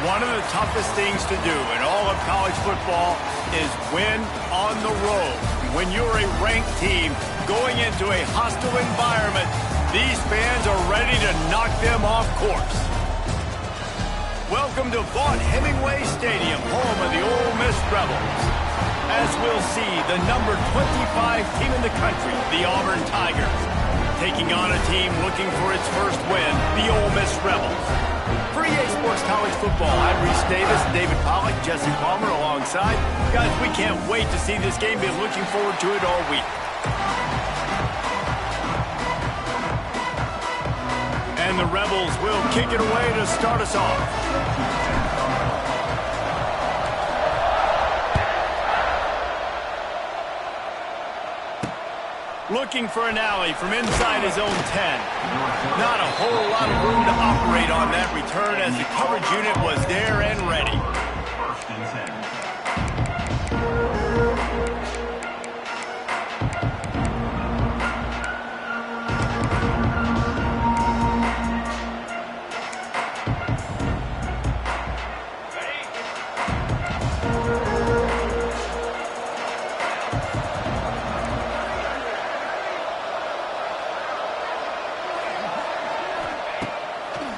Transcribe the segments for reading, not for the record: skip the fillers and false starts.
One of the toughest things to do in all of college football is win on the road. When you're a ranked team going into a hostile environment, these fans are ready to knock them off course. Welcome to Vaught Hemingway Stadium, home of the Ole Miss Rebels. As we'll see, the number 25 team in the country, the Auburn Tigers, taking on a team looking for its first win, the Ole Miss Rebels. For EA Sports College Football, I'm Reese Davis, David Pollack, Jesse Palmer alongside. Guys, we can't wait to see this game. Been looking forward to it all week. And the Rebels will kick it away to start us off. Looking for an alley from inside his own 10. Not a whole lot of room to operate on that return as the coverage unit was there and ready.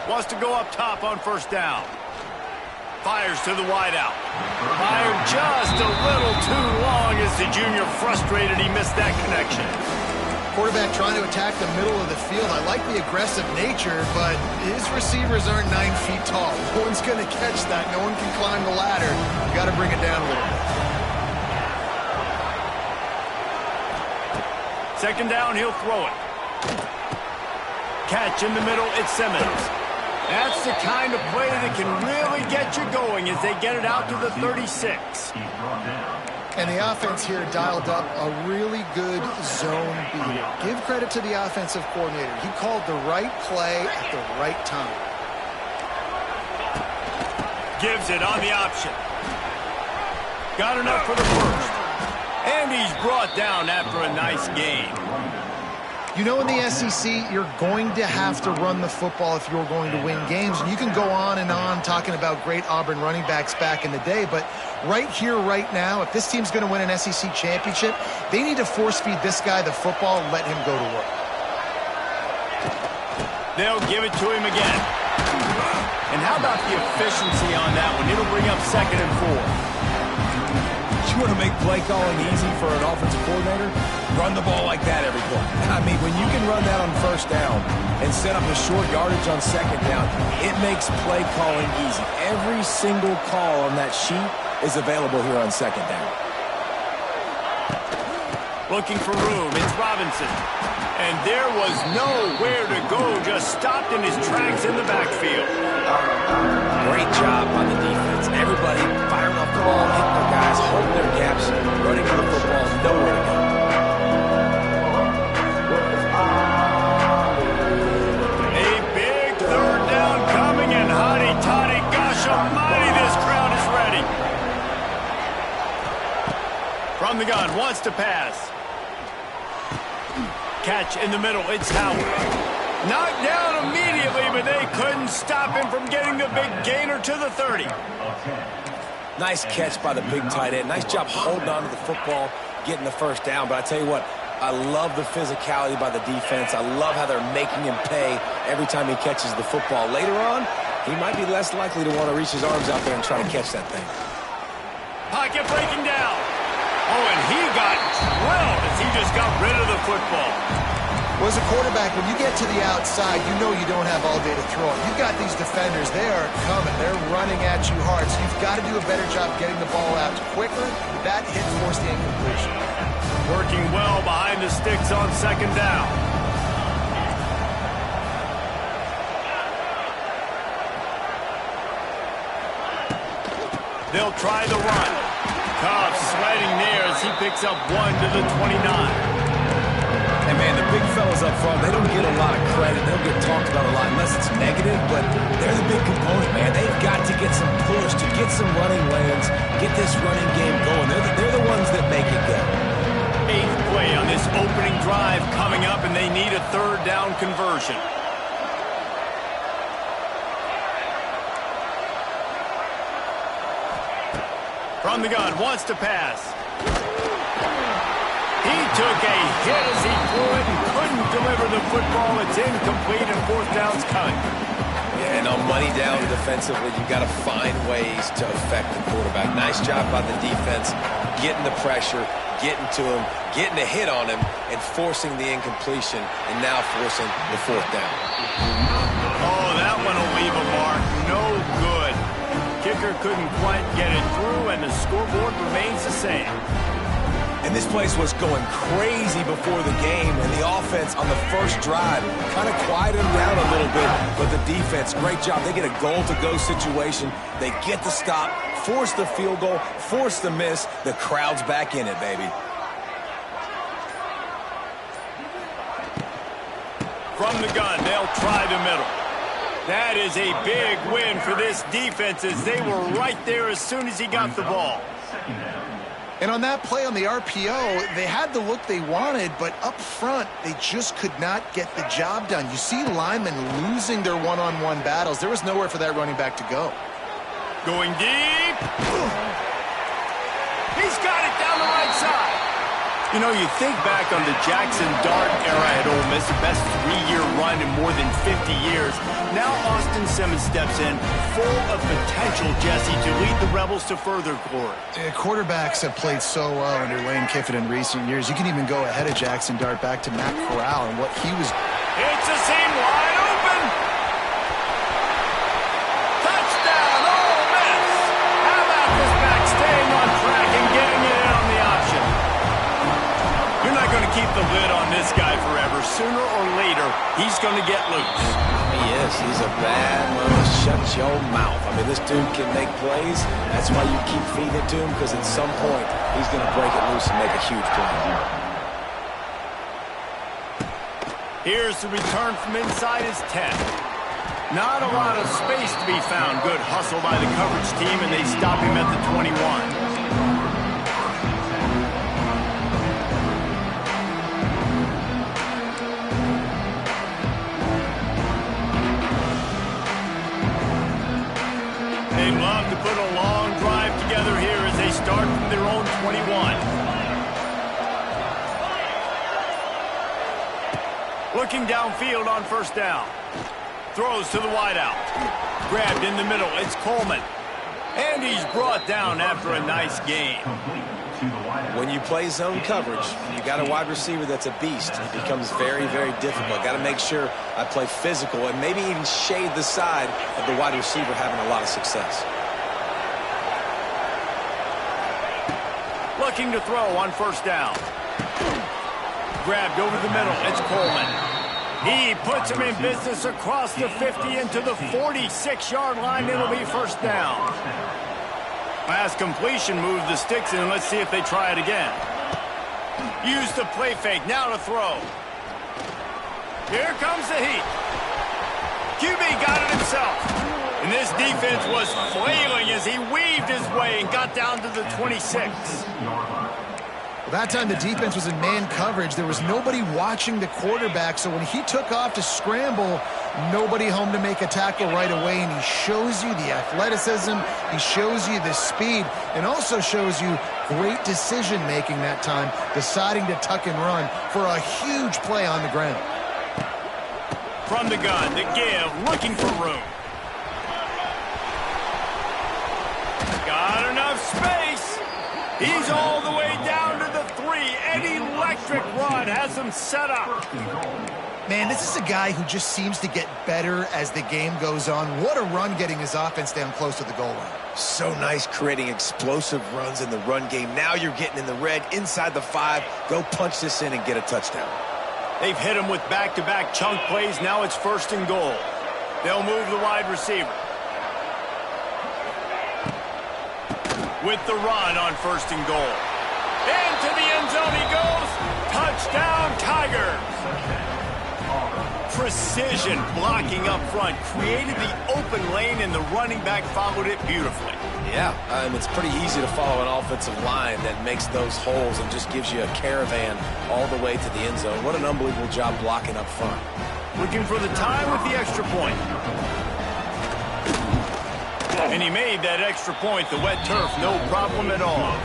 Wants to go up top on first down. Fires to the wideout. Fired just a little too long as the junior frustrated he missed that connection. Quarterback trying to attack the middle of the field. I like the aggressive nature, but his receivers aren't 9 feet tall. No one's going to catch that. No one can climb the ladder. You got to bring it down a little bit. Second down, he'll throw it. Catch in the middle, it's Simmons. That's the kind of play that can really get you going as they get it out to the 36. And the offense here dialed up a really good zone beat. Give credit to the offensive coordinator. He called the right play at the right time. Gives it on the option. Got enough for the first. And he's brought down after a nice gain. You know, in the SEC, you're going to have to run the football if you're going to win games. And you can go on and on talking about great Auburn running backs back in the day, but right here, right now, if this team's going to win an SEC championship, they need to force-feed this guy the football and let him go to work. They'll give it to him again. And how about the efficiency on that one? It'll bring up 2nd and 4. You want to make play calling easy for an offensive coordinator? Run the ball like that every play. I mean, when you can run that on first down and set up a short yardage on second down, it makes play calling easy. Every single call on that sheet is available here on second down. Looking for room, it's Robinson. And there was nowhere to go, just stopped in his tracks in the backfield. Great job on the defense. Everybody firing off the ball, hitting their guys, holding their gaps, running for the football, nowhere to go. A big third down coming, and hotty toddy, gosh almighty, this crowd is ready. From the gun, wants to pass. Catch in the middle, it's Howard. Knocked down immediately, but they couldn't stop him from getting the big gainer to the 30. Nice catch by the big tight end. Nice job holding on to the football, getting the first down. But I tell you what, I love the physicality by the defense. I love how they're making him pay every time he catches the football. Later on, he might be less likely to want to reach his arms out there and try to catch that thing. Pocket breaking down. Oh, and he got drilled as he just got rid of the football. Well, as a quarterback, when you get to the outside, you know you don't have all day to throw it. You've got these defenders. They are coming. They're running at you hard. So you've got to do a better job getting the ball out quicker. That hit forced the incompletion. Working well behind the sticks on second down. They'll try the run. Cobb sledding there as he picks up 1 to the 29. And, man, the big fellas up front, they don't get a lot of credit. They don't get talked about a lot unless it's negative, but they're the big component, man. They've got to get some push, to get some running lanes, get this running game going. They're the ones that make it go. 8th play on this opening drive coming up, and they need a third down conversion. From the gun, wants to pass. He took a hit as he threw it and couldn't deliver the football. It's incomplete and fourth down's coming. Yeah, and on money down defensively, you got to find ways to affect the quarterback. Nice job by the defense, getting the pressure, getting to him, getting a hit on him, and forcing the incompletion, and now forcing the fourth down. Oh, that one will leave a mark. No good. Kicker couldn't quite get it through, and the scoreboard remains the same. And this place was going crazy before the game, and the offense on the first drive kind of quieted them down a little bit, but the defense, great job. They get a goal-to-go situation. They get the stop, force the field goal, force the miss. The crowd's back in it, baby. From the gun, they'll try the middle. That is a big win for this defense as they were right there as soon as he got the ball. And on that play on the RPO, they had the look they wanted, but up front, they just could not get the job done. You see linemen losing their one-on-one battles. There was nowhere for that running back to go. Going deep. He's got it down the right side. You know, you think back on the Jackson Dart era at Ole Miss, the best three-year run in more than 50 years. Now Austin Simmons steps in, full of potential, Jesse, to lead the Rebels to further glory. Quarterbacks have played so well under Lane Kiffin in recent years. You can even go ahead of Jackson Dart back to Matt Corral and what he was. It's a seam wide open. Touchdown, Ole Miss. How about this back staying on track and getting it in on the option? You're not going to keep the lid on this guy forever. Sooner or later, he's going to get loose. He is. He's a bad one to shut your mouth. I mean, this dude can make plays. That's why you keep feeding it to him, because at some point, he's going to break it loose and make a huge play. Here's the return from inside his 10. Not a lot of space to be found. Good hustle by the coverage team, and they stop him at the 21. They'd love to put a long drive together here as they start from their own 21. Looking downfield on first down. Throws to the wideout. Grabbed in the middle. It's Coleman. And he's brought down after a nice gain. When you play zone coverage, you got a wide receiver that's a beast. It becomes very, very difficult. Got to make sure I play physical and maybe even shade the side of the wide receiver having a lot of success. Looking to throw on first down. Grabbed over the middle. It's Coleman. He puts him in business across the 50 into the 46-yard line. It'll be first down. Pass completion, move the sticks in, and let's see if they try it again. Use the play fake, now to throw. Here comes the heat. QB got it himself. And this defense was flailing as he weaved his way and got down to the 26. Well, that time the defense was in man coverage. There was nobody watching the quarterback, so when he took off to scramble, nobody home to make a tackle right away, and he shows you the athleticism, he shows you the speed, and also shows you great decision-making that time, deciding to tuck and run for a huge play on the ground. From the gun, the give, looking for room. Got enough space. He's all the way down to the 3. An electric run has him set up. Man, this is a guy who just seems to get better as the game goes on. What a run getting his offense down close to the goal line. So nice creating explosive runs in the run game. Now you're getting in the red, inside the 5. Go punch this in and get a touchdown. They've hit him with back-to-back chunk plays. Now it's first and goal. They'll move the wide receiver. With the run on first and goal. Into the end zone he goes. Touchdown, Tigers. Precision blocking up front. Created the open lane, and the running back followed it beautifully. Yeah, it's pretty easy to follow an offensive line that makes those holes and just gives you a caravan all the way to the end zone. What an unbelievable job blocking up front. Looking for the tie with the extra point. And he made that extra point, the wet turf, no problem at all.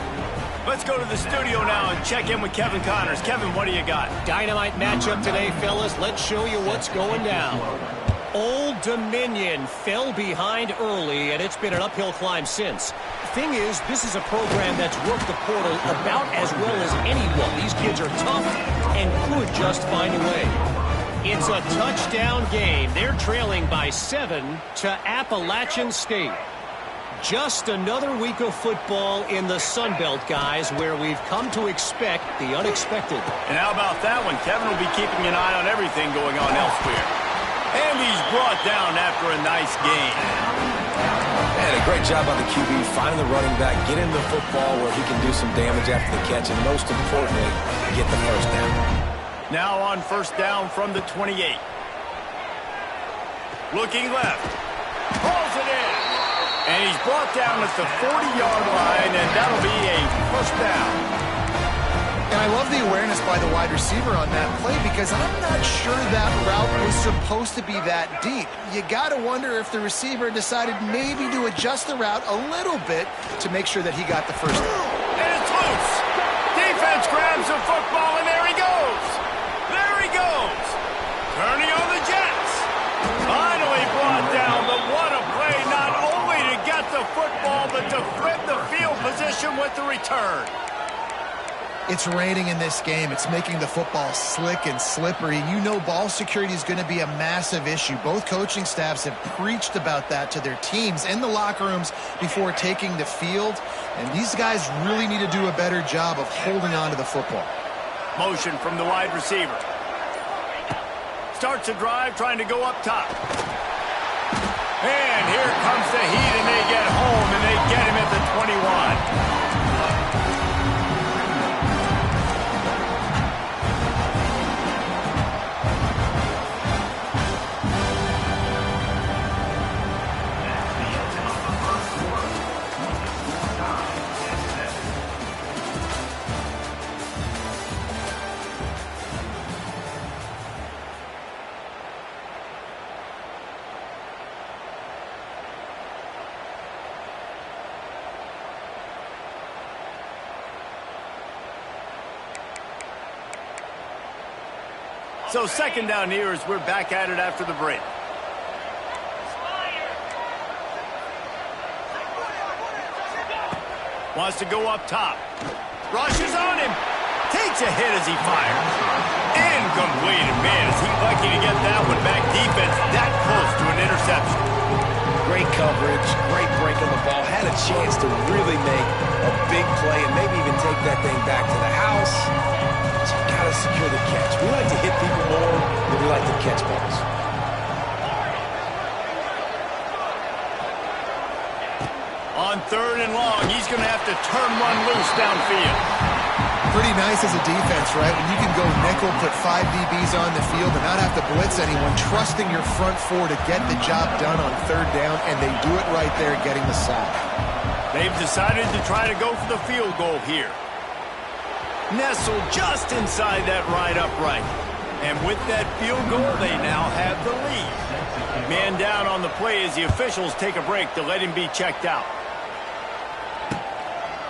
Let's go to the studio now and check in with Kevin Connors. Kevin, what do you got? Dynamite matchup today, fellas. Let's show you what's going down. Old Dominion fell behind early, and it's been an uphill climb since. Thing is, this is a program that's worked the portal about as well as anyone. These kids are tough and could just find a way. It's a touchdown game. They're trailing by 7 to Appalachian State. Just another week of football in the Sun Belt, guys, where we've come to expect the unexpected. And how about that one? Kevin will be keeping an eye on everything going on elsewhere. And he's brought down after a nice game. And a great job by the QB, finding the running back, getting the football where he can do some damage after the catch, and most importantly, get the first down. Now on first down from the 28. Looking left. Pulls it in. And he's brought down at the 40-yard line, and that'll be a first down. And I love the awareness by the wide receiver on that play because I'm not sure that route was supposed to be that deep. You got to wonder if the receiver decided maybe to adjust the route a little bit to make sure that he got the first down. And it's loose. Defense grabs the football, and there he goes. There he goes. Turning on the Jets. Finally brought down, but what a play, not only to get the football, but to flip the field position with the return. It's raining in this game. It's making the football slick and slippery. You know ball security is going to be a massive issue. Both coaching staffs have preached about that to their teams in the locker rooms before taking the field. And these guys really need to do a better job of holding on to the football. Motion from the wide receiver. Starts a drive trying to go up top. And here comes the heat, and they get home, and they get him at the 21. So second down here as we're back at it after the break. Wants to go up top. Rushes on him. Takes a hit as he fires. Incomplete. And man, is he lucky to get that one back. Defense that close to an interception. Great coverage, great break on the ball. Had a chance to really make a big play and maybe even take that thing back to the house. But you got to secure the catch. We like to hit people more than we like to catch balls. On third and long, he's going to have to turn one loose downfield. Pretty nice as a defense, right? When you can go nickel, put 5 DBs on the field and not have to blitz anyone, trusting your front four to get the job done on third down, and they do it right there, getting the sack. They've decided to try to go for the field goal here. Nestled just inside that right upright. And with that field goal, they now have the lead. Man down on the play as the officials take a break to let him be checked out.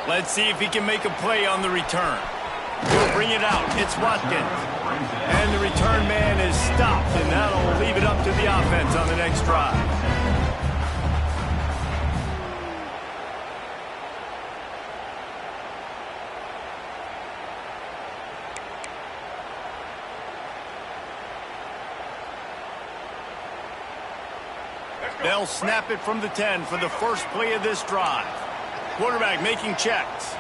Let's see if he can make a play on the return. He'll bring it out. It's Watkins. And the return man is stopped, and that'll leave it up to the offense on the next drive. They'll snap it from the 10 for the first play of this drive. Quarterback making checks.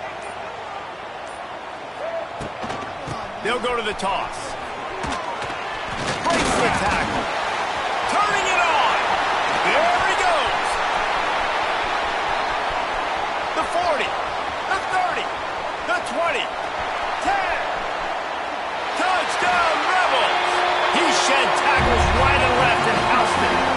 They'll go to the toss. Breaks the tackle. Turning it on. There he goes. The 40. The 30. The 20. 10. Touchdown Rebels. He shed tackles right and left and housed it.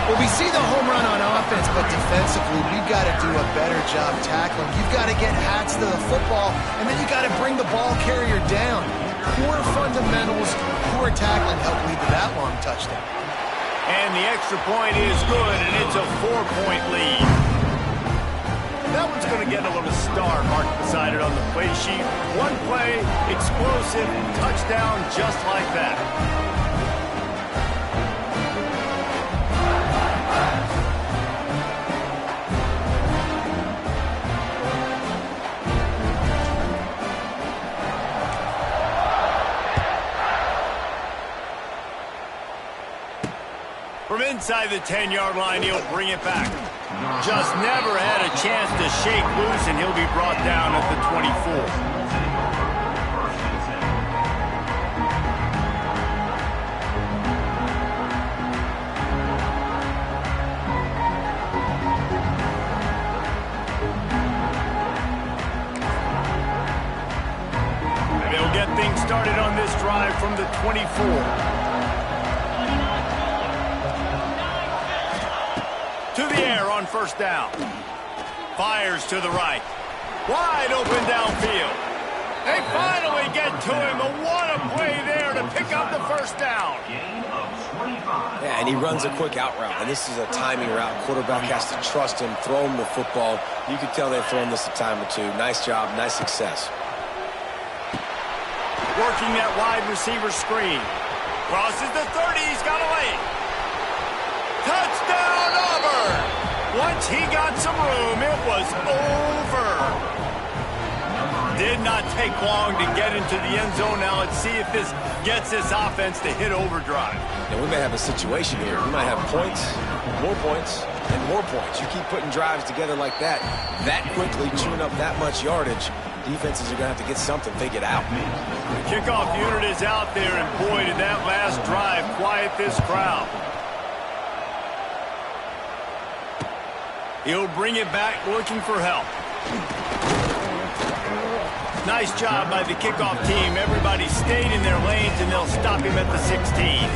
Well, we see the home run on offense, but defensively, we've got to do a better job tackling. You've got to get hats to the football, and then you got to bring the ball carrier down. Poor fundamentals, poor tackling helped lead to that long touchdown. And the extra point is good, and it's a 4-point lead. That one's going to get a little star marked beside it on the play sheet. One play, explosive, touchdown just like that. From inside the 10-yard line, he'll bring it back. Just never had a chance to shake loose, and he'll be brought down at the 24. They'll get things started on this drive from the 24. To the air on first down. Fires to the right. Wide open downfield. They finally get to him. But what a play there to pick up the first down. Yeah, and he runs a quick out route. And this is a timing route. Quarterback has to trust him, throw him the football. You can tell they've thrown this a time or two. Nice job, nice success. Working that wide receiver screen. Crosses the 30. He's got a lane. Touchdown, Auburn! Once he got some room, it was over. Did not take long to get into the end zone. Now let's see if this gets this offense to hit overdrive. Now, we may have a situation here. We might have points, and more points. You keep putting drives together like that quickly, chewing up that much yardage, defenses are going to have to get something figured out. The kickoff unit is out there, and boy, did that last drive quiet this crowd. He'll bring it back looking for help. Nice job by the kickoff team. Everybody stayed in their lanes, and they'll stop him at the 16.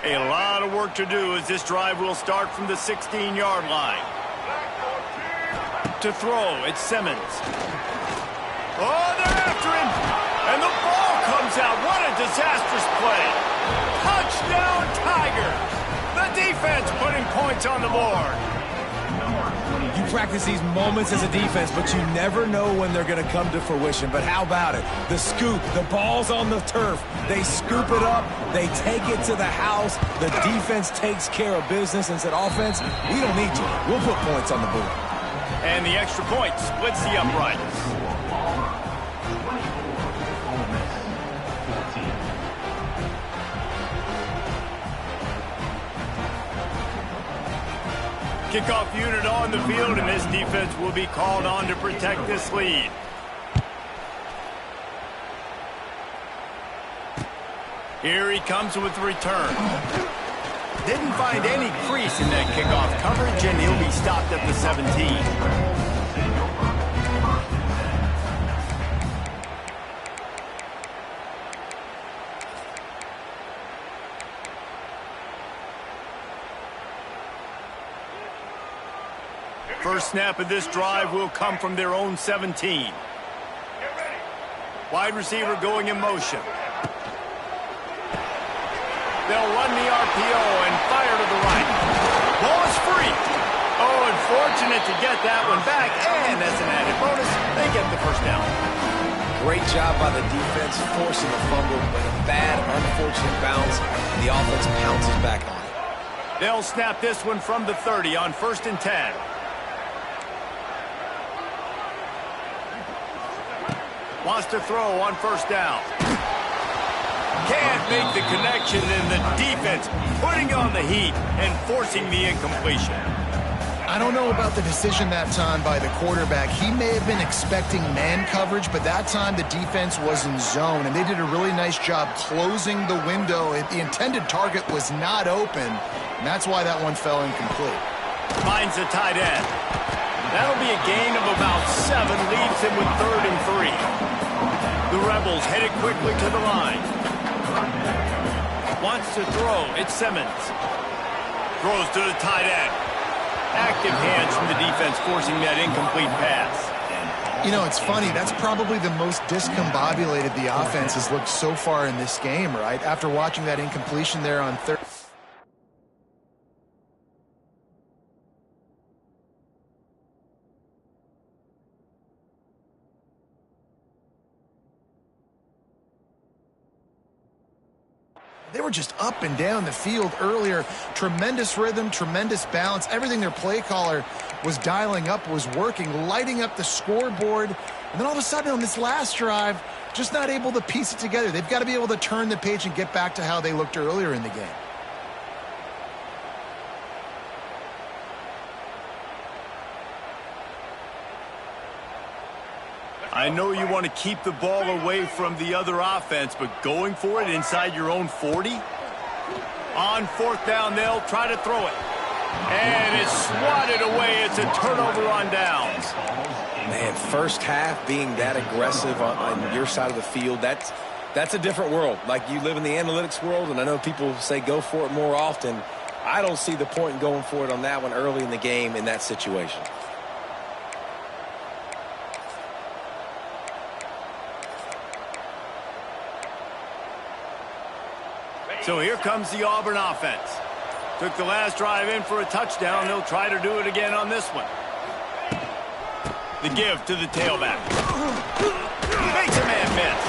A lot of work to do as this drive will start from the 16-yard line. To throw, it's Simmons. Oh, they're after him. And the ball comes out. What a disastrous play. Touchdown, Tigers. The defense putting points on the board. You practice these moments as a defense, but you never know when they're going to come to fruition. But how about it? The scoop, the ball's on the turf. They scoop it up. They take it to the house. The defense takes care of business and said, offense, we don't need you. We'll put points on the board. And the extra point splits the uprights. Kickoff unit on the field, and this defense will be called on to protect this lead. Here he comes with the return. Didn't find any crease in that kickoff coverage, and he'll be stopped at the 17. First snap of this drive will come from their own 17. Wide receiver going in motion. They'll run the RPO and fire to the right. Ball is free. Oh, unfortunate to get that one back. And as an added bonus, they get the first down. Great job by the defense forcing the fumble, but a bad, unfortunate bounce, and the offense pounces back on it. They'll snap this one from the 30 on 1st and 10. Wants to throw on first down. Can't make the connection, and the defense putting on the heat and forcing the incompletion. I don't know about the decision that time by the quarterback. He may have been expecting man coverage, but that time the defense was in zone, and they did a really nice job closing the window. The intended target was not open, and that's why that one fell incomplete. Finds the tight end. That'll be a gain of about 7, leaves him with 3rd and 3. The Rebels headed quickly to the line. Wants to throw. It's Simmons. Throws to the tight end. Active hands from the defense forcing that incomplete pass. You know, it's funny. That's probably the most discombobulated the offense has looked so far in this game, right? After watching that incompletion there on third. They were just up and down the field earlier. Tremendous rhythm, tremendous balance. Everything their play caller was dialing up was working, lighting up the scoreboard. And then all of a sudden on this last drive, just not able to piece it together. They've got to be able to turn the page and get back to how they looked earlier in the game. I know you want to keep the ball away from the other offense, but going for it inside your own 40? On fourth down, they'll try to throw it. And it's swatted away. It's a turnover on downs. Man, first half being that aggressive on your side of the field, that's a different world. Like, you live in the analytics world, and I know people say go for it more often. I don't see the point in going for it on that one early in the game in that situation. So here comes the Auburn offense. Took the last drive in for a touchdown. They'll try to do it again on this one. The give to the tailback. Makes a man miss.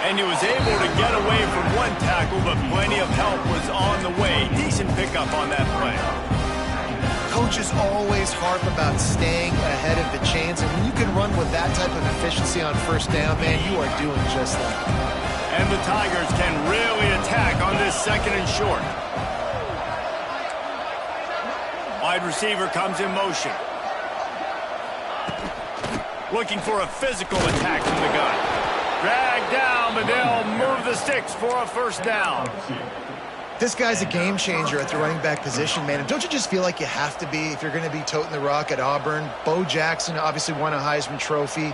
And he was able to get away from one tackle, but plenty of help was on the way. Decent pickup on that play. Coaches always harp about staying ahead of the chains, and when you can run with that type of efficiency on first down, man, you are doing just that. And the Tigers can really attack on this second and short. Wide receiver comes in motion. Looking for a physical attack from the gun. Dragged down, but they'll move the sticks for a first down. This guy's a game changer at the running back position, man. And don't you just feel like you have to be if you're going to be toting the rock at Auburn? Bo Jackson obviously won a Heisman Trophy.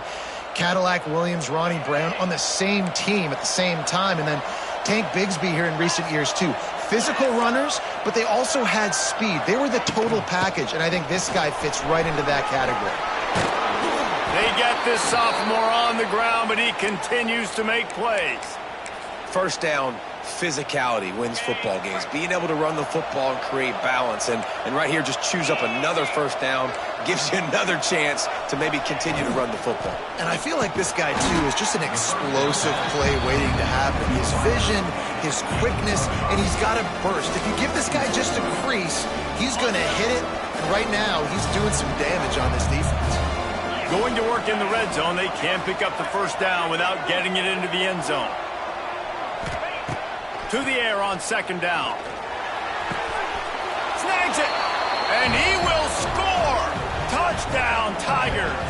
Cadillac Williams, Ronnie Brown on the same team at the same time. And then Tank Bigsby here in recent years, too. Physical runners, but they also had speed. They were the total package, and I think this guy fits right into that category. They get this sophomore on the ground, but he continues to make plays. First down, physicality wins football games. Being able to run the football and create balance. And right here, just choose up another first down, gives you another chance to maybe continue to run the football. And I feel like this guy, too, is just an explosive play waiting to happen. His vision, his quickness, and he's got a burst. If you give this guy just a crease, he's going to hit it. And right now, he's doing some damage on this defense. Going to work in the red zone, they can't pick up the first down without getting it into the end zone. To the air on second down. Snags it. And he will score. Touchdown, Tigers.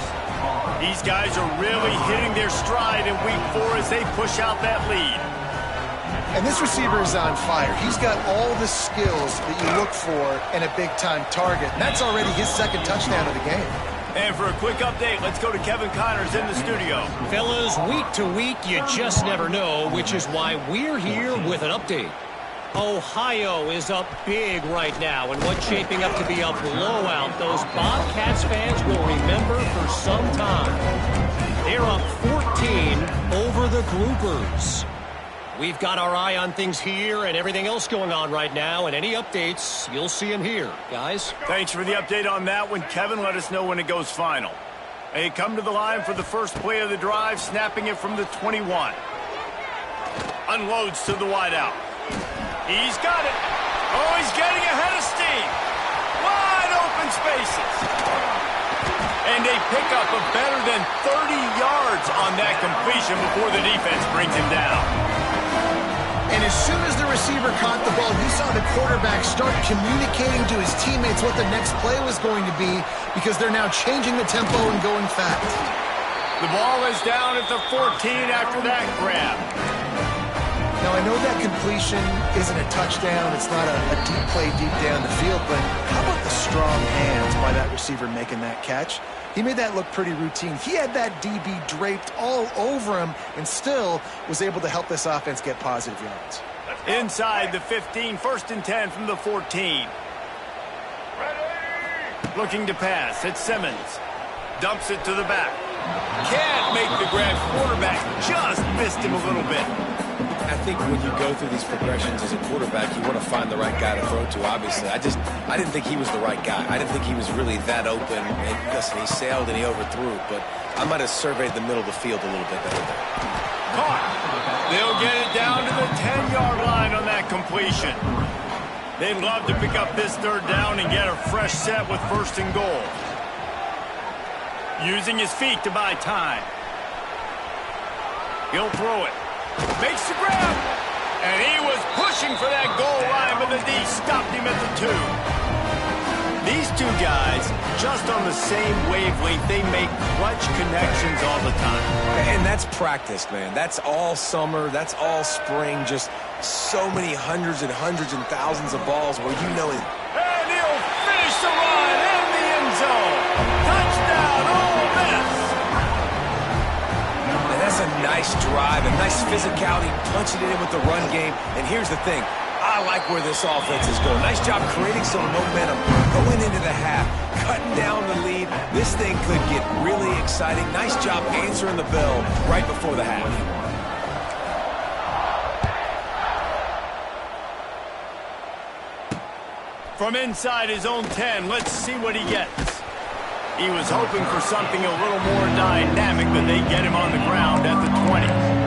These guys are really hitting their stride in week 4 as they push out that lead. And this receiver is on fire. He's got all the skills that you look for in a big-time target. And that's already his second touchdown of the game. And for a quick update, let's go to Kevin Connors in the studio. Fellas, week to week, you just never know, which is why we're here with an update. Ohio is up big right now, and what's shaping up to be a blowout those Bobcats fans will remember for some time. They're up 14 over the Groupers. We've got our eye on things here and everything else going on right now, and any updates, you'll see them here, guys. Thanks for the update on that one, Kevin. Let us know when it goes final. They come to the line for the first play of the drive, snapping it from the 21. Unloads to the wideout. He's got it. Oh, he's getting ahead of steam. Wide open spaces. And they pick up a better than 30 yards on that completion before the defense brings him down. And as soon as the receiver caught the ball, you saw the quarterback start communicating to his teammates what the next play was going to be because they're now changing the tempo and going fast. The ball is down at the 14 after that grab. Now, I know that completion isn't a touchdown. It's not a deep play deep down the field, but how about the strong hands by that receiver making that catch? He made that look pretty routine. He had that DB draped all over him and still was able to help this offense get positive yards. Inside the 15, 1st and 10 from the 14. Looking to pass. It's Simmons. Dumps it to the back. Can't make the grab. Quarterback just missed him a little bit. I think when you go through these progressions as a quarterback, you want to find the right guy to throw to, obviously. I didn't think he was the right guy. I didn't think he was really that open. And listen, he sailed and he overthrew, but I might have surveyed the middle of the field a little bit better there. Caught. They'll get it down to the 10-yard line on that completion. They'd love to pick up this third down and get a fresh set with 1st and goal. Using his feet to buy time. He'll throw it. Makes the grab. And he was pushing for that goal line, but the D stopped him at the 2. These two guys, just on the same wavelength, they make clutch connections all the time. And that's practice, man. That's all summer. That's all spring. Just so many hundreds and thousands of balls where you know it. And he'll finish the run in the end zone. Touchdown, Ole Miss. And that's a nice drive, a nice physicality, punching it in with the run game. And here's the thing. I like where this offense is going. Nice job creating some momentum going into the half, cutting down the lead. This thing could get really exciting. Nice job answering the bell right before the half. From inside his own 10, let's see what he gets. He was hoping for something a little more dynamic, but they get him on the ground at the 20.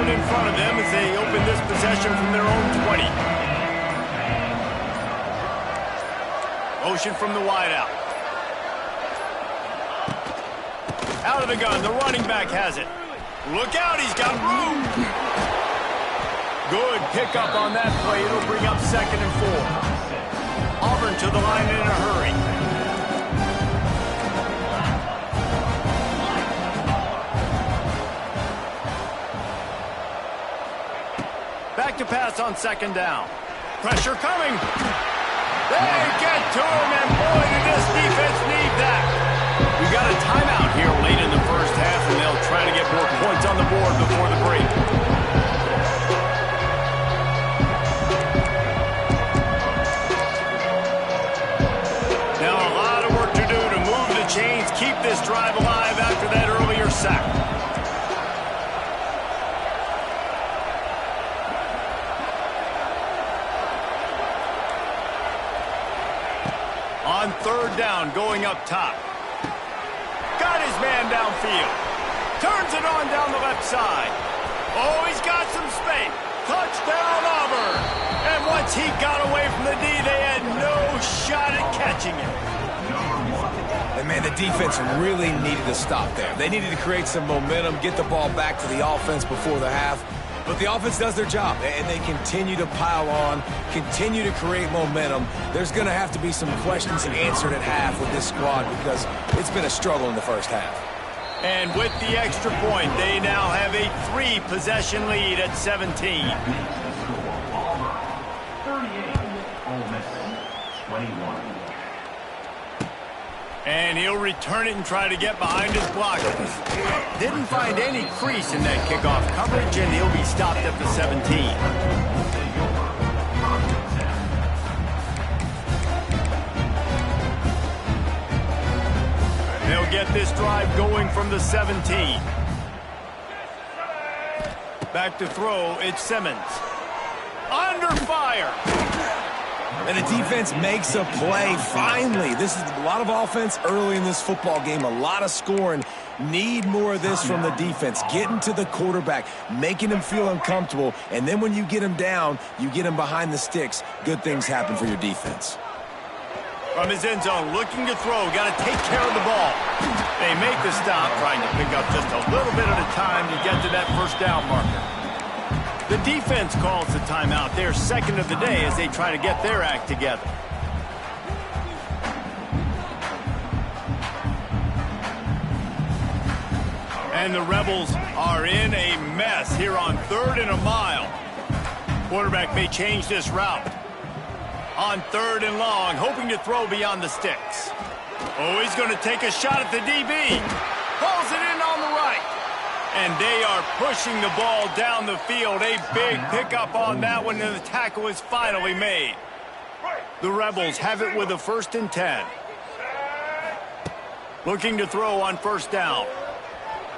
In front of them as they open this possession from their own 20. Motion from the wideout. Out of the gun, the running back has it. Look out, he's got room. Good pickup on that play. It'll bring up 2nd and 4. Auburn to the line in a hurry. Back to pass on 2nd down. Pressure coming. They get to him, and boy, did this defense need that. We got a timeout here late in the first half, and they'll try to get more points on the board before the break. Now a lot of work to do to move the chains, keep this drive alive after that earlier sack. On 3rd down, going up top. Got his man downfield. Turns it on down the left side. Oh, he's got some space. Touchdown, Auburn. And once he got away from the D, they had no shot at catching him. And, man, the defense really needed to stop there. They needed to create some momentum, get the ball back to the offense before the half. But the offense does their job, and they continue to pile on, continue to create momentum. There's going to have to be some questions answered at half with this squad because it's been a struggle in the first half. And with the extra point, they now have a 3-possession lead at 17. 38, Ole Miss 21. And he'll return it and try to get behind his blockers. Didn't find any crease in that kickoff coverage, and he'll be stopped at the 17. They'll get this drive going from the 17. Back to throw, it's Simmons. Under fire. And the defense makes a play, finally. This is a lot of offense early in this football game, a lot of scoring. Need more of this from the defense. Getting to the quarterback, making him feel uncomfortable, and then when you get him down, you get him behind the sticks. Good things happen for your defense. From his end zone, looking to throw, got to take care of the ball. They make the stop, trying to pick up just a little bit at a time to get to that 1st down marker. The defense calls the timeout. They're 2nd of the day as they try to get their act together. And the Rebels are in a mess here on 3rd and a mile. Quarterback may change this route. On 3rd and long, hoping to throw beyond the sticks. Oh, he's going to take a shot at the DB. Pulls it in on the right. And they are pushing the ball down the field. A big pickup on that one, and the tackle is finally made. The Rebels have it with a 1st and 10. Looking to throw on 1st down.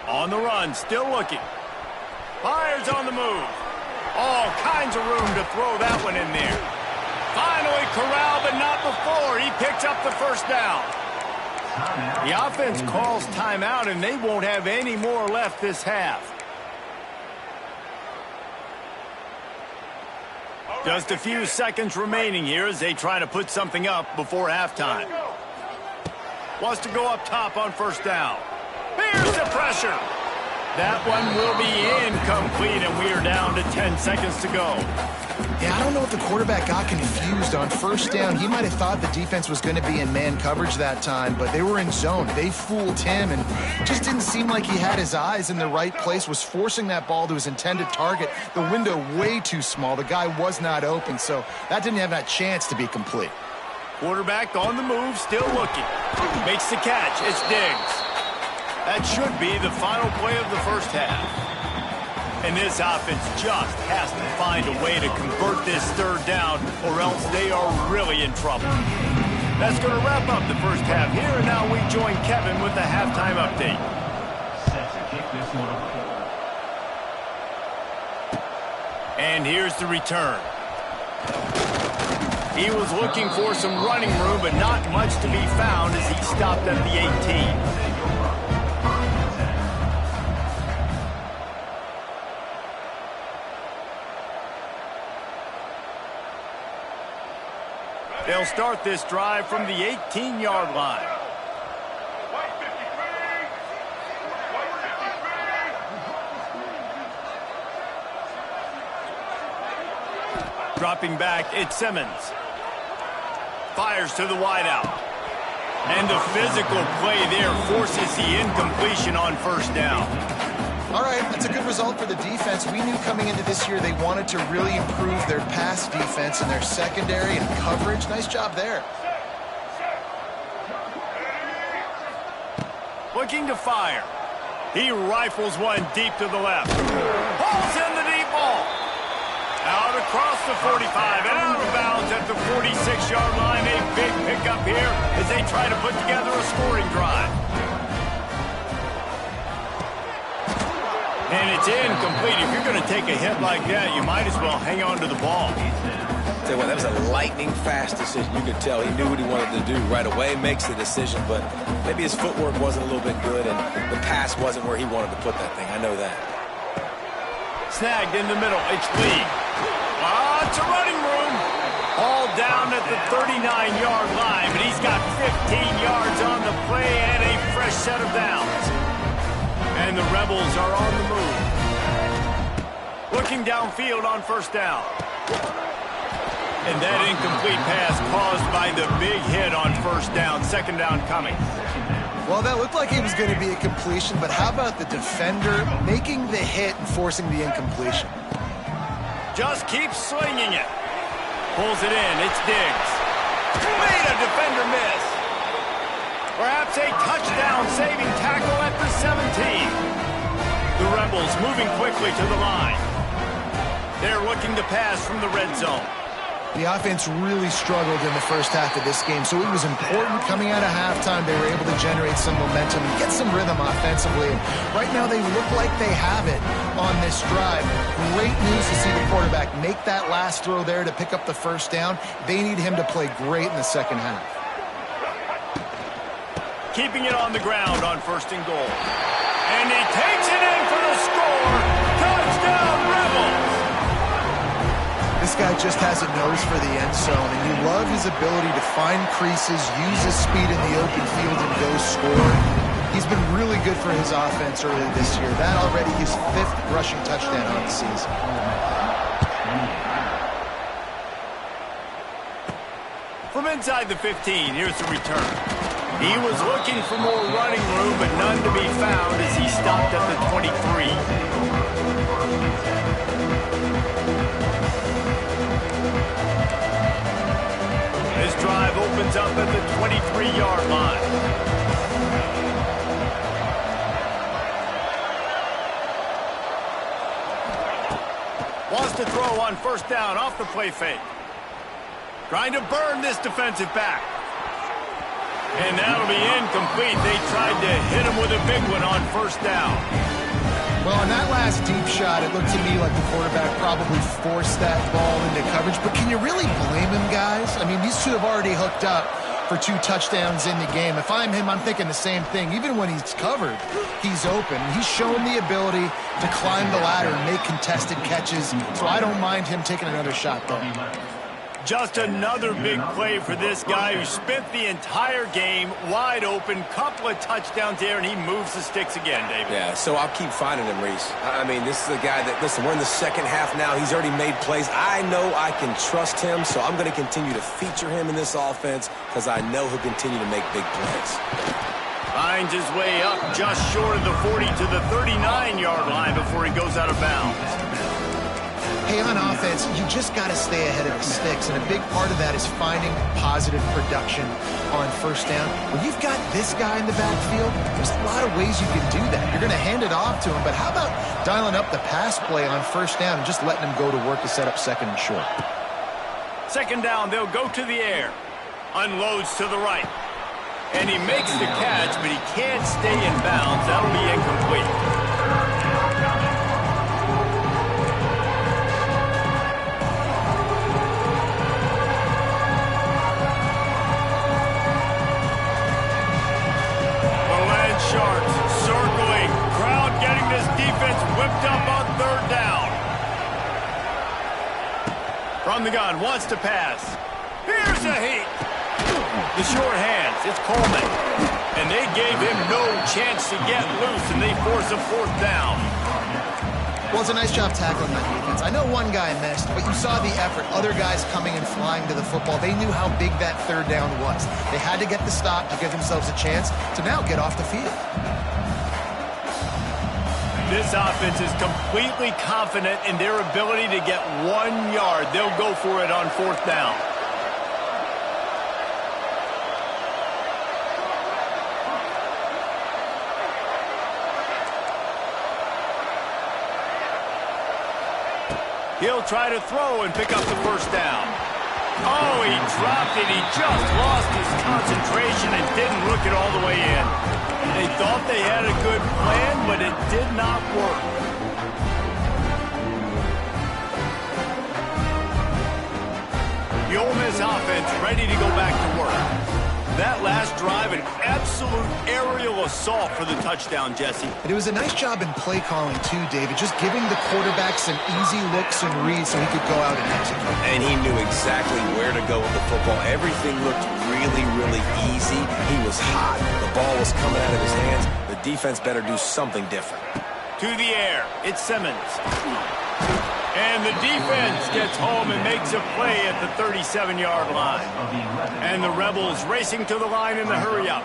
On the run, still looking. Fires on the move. All kinds of room to throw that one in there. Finally corralled, but not before. He picks up the 1st down. The offense calls timeout, and they won't have any more left this half. Just a few seconds remaining here as they try to put something up before halftime. Wants to go up top on 1st down. Here's the pressure. That one will be incomplete, and we are down to 10 seconds to go. Yeah, I don't know if the quarterback got confused on 1st down. He might have thought the defense was going to be in man coverage that time, but they were in zone. They fooled him, and just didn't seem like he had his eyes in the right place, was forcing that ball to his intended target. The window way too small. The guy was not open, so that didn't have that chance to be complete. Quarterback on the move, still looking. Makes the catch. It's Diggs. That should be the final play of the 1st half. And this offense just has to find a way to convert this 3rd down, or else they are really in trouble. That's going to wrap up the 1st half here, and now we join Kevin with the halftime update. Set to kick this one up. And here's the return. He was looking for some running room, but not much to be found as he stopped at the 18. They'll start this drive from the 18-yard line. Dropping back, it's Simmons. Fires to the wideout. And the physical play there forces the incompletion on 1st down. All right, that's a good result for the defense. We knew coming into this year they wanted to really improve their pass defense and their secondary and coverage. Nice job there. Looking to fire. He rifles one deep to the left. Pulls in the deep ball. Out across the 45 and out of bounds at the 46-yard line. A big pickup here as they try to put together a scoring drive. And it's incomplete. If you're going to take a hit like that, you might as well hang on to the ball. Tell you what, that was a lightning-fast decision. You could tell he knew what he wanted to do right away, makes the decision, but maybe his footwork wasn't a little bit good, and the pass wasn't where he wanted to put that thing. I know that. Snagged in the middle. It's Lee. It's a running room. All down at the 39-yard line, but he's got 15 yards on the play and a fresh set of downs. And the Rebels are on the move. Looking downfield on 1st down. And that incomplete pass caused by the big hit on 1st down. 2nd down coming. Well, that looked like it was going to be a completion, but how about the defender making the hit and forcing the incompletion? Just keeps swinging it. Pulls it in. It's Diggs. Made a defender miss. Perhaps a touchdown-saving tackle at the 17. The Rebels moving quickly to the line. They're looking to pass from the red zone. The offense really struggled in the 1st half of this game, so it was important coming out of halftime they were able to generate some momentum and get some rhythm offensively. And right now they look like they have it on this drive. Great news to see the quarterback make that last throw there to pick up the 1st down. They need him to play great in the 2nd half. Keeping it on the ground on 1st and goal. And he takes it in for the score. Touchdown, Rebels! This guy just has a nose for the end zone, and you love his ability to find creases, use his speed in the open field, and go score. He's been really good for his offense early this year. That already his 5th rushing touchdown on the season. From inside the 15, here's the return. He was looking for more running room, but none to be found as he stopped at the 23. This drive opens up at the 23-yard line. to throw on first down off the play fake. Trying to burn this defensive back. And that'll be incomplete. They tried to hit him with a big one on first down. Well, on that last deep shot, it looked to me like the quarterback probably forced that ball into coverage. But can you really blame him, guys? I mean, these two have already hooked up for 2 touchdowns in the game. If I'm him, I'm thinking the same thing. Even when he's covered, he's open. He's shown the ability to climb the ladder and make contested catches, so I don't mind him taking another shot there. Just another big play for this guy who spent the entire game wide open. Couple of touchdowns there, and he moves the sticks again, David. Yeah, so I'll keep finding him, Reese. I mean, this is a guy that, listen, we're in the second half now. He's already made plays. I know I can trust him, so I'm going to continue to feature him in this offense because I know he'll continue to make big plays. Finds his way up just short of the 40 to the 39-yard line before he goes out of bounds. Hey, on offense, you just got to stay ahead of the sticks, and a big part of that is finding positive production on first down. When you've got this guy in the backfield, there's a lot of ways you can do that. You're going to hand it off to him, but how about dialing up the pass play on first down and just letting him go to work to set up second and short? Second down, they'll go to the air. Unloads to the right. And he makes the catch, but he can't stay in bounds. That'll be incomplete. Sharks circling. Crowd getting this defense whipped up on third down. From the gun, wants to pass. Here's a heat. The short hands, it's Coleman. And they gave him no chance to get loose, and they force a fourth down. Well, it's a nice job tackling that defense. I know one guy missed, but you saw the effort. Other guys coming and flying to the football. They knew how big that third down was. They had to get the stop to give themselves a chance to now get off the field. This offense is completely confident in their ability to get 1 yard. They'll go for it on fourth down. He'll try to throw and pick up the first down. Oh, he dropped it. He just lost his concentration and didn't look it all the way in. They thought they had a good plan, but it did not work. The Ole Miss offense ready to go back to work. That last drive, an absolute aerial assault for the touchdown, Jesse. And it was a nice job in play calling, too, David, just giving the quarterback some easy looks and reads so he could go out and execute. And he knew exactly where to go with the football. Everything looked really, really easy. He was hot. The ball was coming out of his hands. The defense better do something different. To the air, it's Simmons. And the defense gets home and makes a play at the 37-yard line. And the Rebels racing to the line in the hurry-up.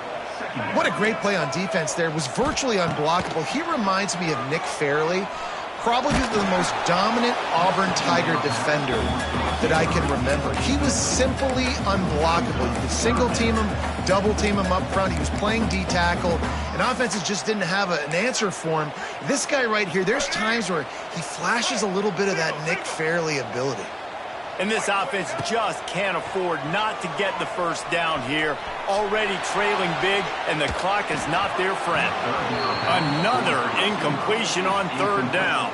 What a great play on defense there. It was virtually unblockable. He reminds me of Nick Fairley, probably the most dominant Auburn Tiger defender that I can remember. He was simply unblockable. You could single-team him, double-team him up front. He was playing D-tackle, and offenses just didn't have an answer for him. This guy right here, there's times where he flashes a little bit of that Nick Fairley ability. And this offense just can't afford not to get the first down here. Already trailing big, and the clock is not their friend. Another incompletion on third down.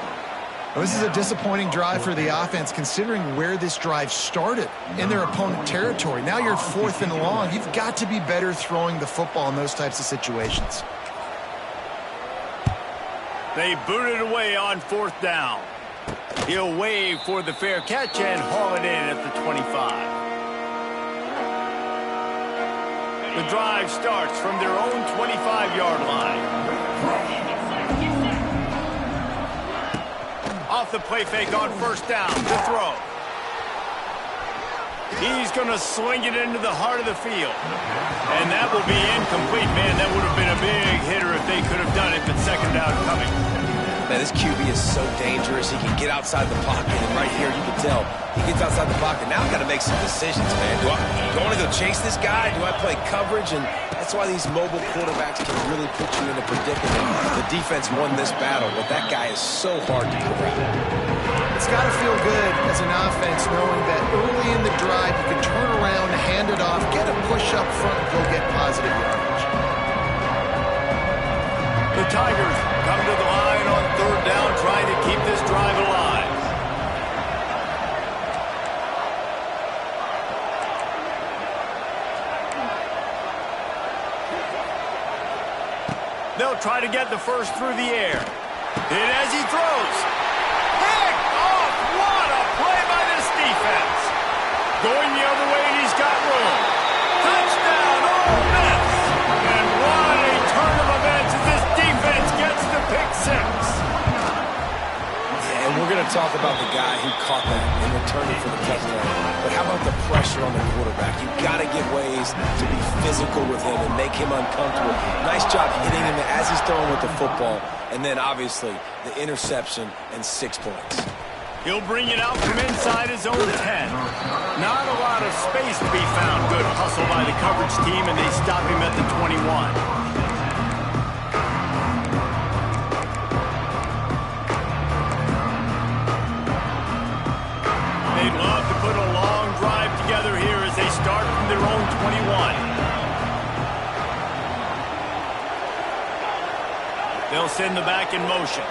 Well, this is a disappointing drive for the offense, considering where this drive started in their opponent territory. Now you're 4th and long. You've got to be better throwing the football in those types of situations. They boot it away on fourth down. He'll wave for the fair catch and haul it in at the 25. The drive starts from their own 25-yard line. Off the play fake on first down to throw. He's going to sling it into the heart of the field. And that will be incomplete. Man, that would have been a big hitter if they could have done it, but second down coming. Man, this QB is so dangerous. He can get outside the pocket, and right here you can tell he gets outside the pocket. Now I've got to make some decisions, man. Do I want to go chase this guy? Do I play coverage? And that's why these mobile quarterbacks can really put you in a predicament. The defense won this battle, but that guy is so hard to corral. It's got to feel good as an offense knowing that early in the drive you can turn around, hand it off, get a push up front, and go get positive yardage. The Tigers come to the line on third down, trying to keep this drive alive. They'll try to get the first through the air. And as he throws, pick off! What a play by this defense! Going the other way, and he's got room. Touchdown, Ole Miss! And what a turn of events as this defense gets the pick six. Yeah, and we're going to talk about the guy who caught that and returned it for the touchdown. But how about the pressure on the quarterback? You've got to get ways to be physical with him and make him uncomfortable. Nice job hitting him as he's throwing with the football. And then, obviously, the interception and 6 points. He'll bring it out from inside his own 10. Not a lot of space to be found. Good hustle by the coverage team, and they stop him at the 21. They'd love to put a long drive together here as they start from their own 21. They'll send the back in motion.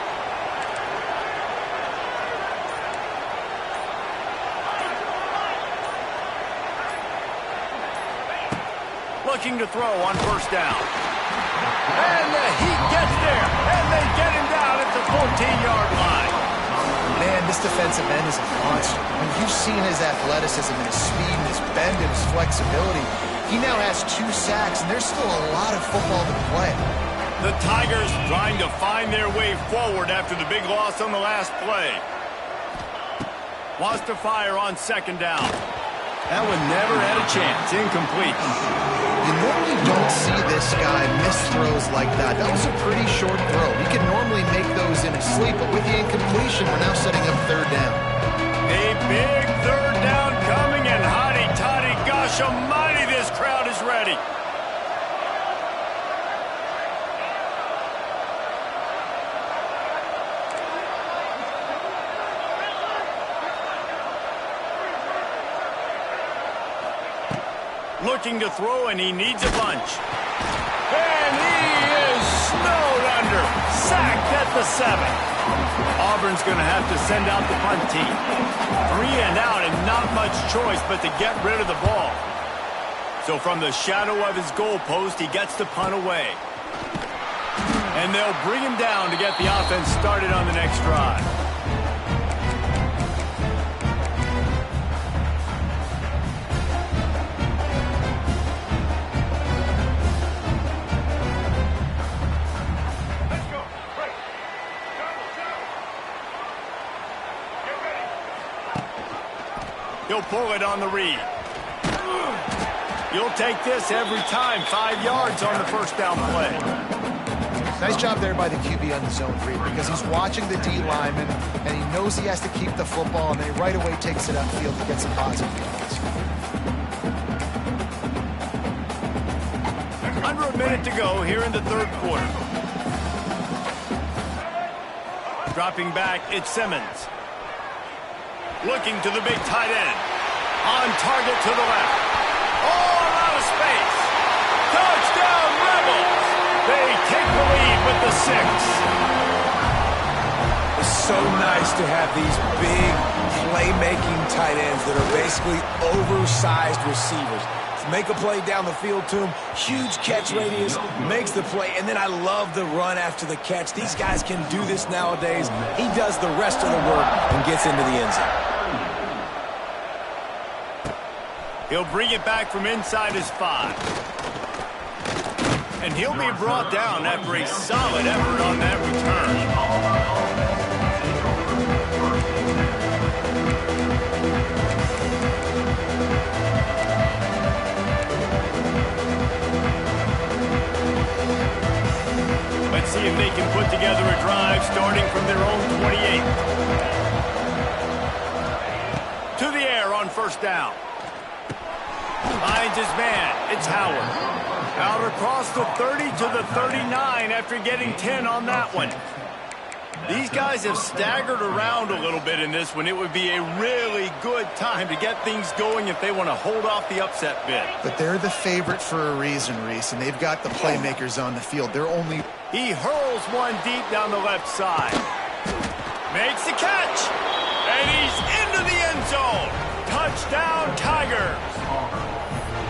Looking to throw on first down. And the heat gets there. And they get him down at the 14-yard line. Man, this defensive end is a monster. I mean, you've seen his athleticism and his speed and his bend and his flexibility. He now has 2 sacks, and there's still a lot of football to play. The Tigers trying to find their way forward after the big loss on the last play. Wants to fire on second down. That one never had a chance. Incomplete. You normally don't see this guy miss throws like that. That was a pretty short throw. He can normally make those in his sleep, but with the incompletion, we're now setting up third down. A big third down coming, and hotty-toddy, gosh almighty, this crowd is ready. Looking to throw, and he needs a bunch. And he is snowed under. Sacked at the 7. Auburn's going to have to send out the punt team. 3 and out, and not much choice but to get rid of the ball. So from the shadow of his goalpost, he gets the punt away. And they'll bring him down to get the offense started on the next drive. He'll pull it on the read. You'll take this every time. 5 yards on the first down play. Nice job there by the QB on the zone read because he's watching the D lineman and he knows he has to keep the football, and then he right away takes it upfield to get some positive yards. Under a minute to go here in the third quarter. Dropping back, it's Simmons. Looking to the big tight end. On target to the left. All out of space. Touchdown, Rebels. They take the lead with the 6. It's so nice to have these big playmaking tight ends that are basically oversized receivers. Make a play down the field to him. Huge catch radius. Makes the play. And then I love the run after the catch. These guys can do this nowadays. He does the rest of the work and gets into the end zone. He'll bring it back from inside his 5. And he'll be brought down after a solid effort on that return. Let's see if they can put together a drive starting from their own 28. To the air on first down. Finds his man. It's Howard. Out across the 30 to the 39 after getting 10 on that one. These guys have staggered around a little bit in this one. It would be a really good time to get things going if they want to hold off the upset bid. But they're the favorite for a reason, Reese, and they've got the playmakers on the field. They're only... He hurls one deep down the left side. Makes the catch. And he's into the end zone. Touchdown, Tigers.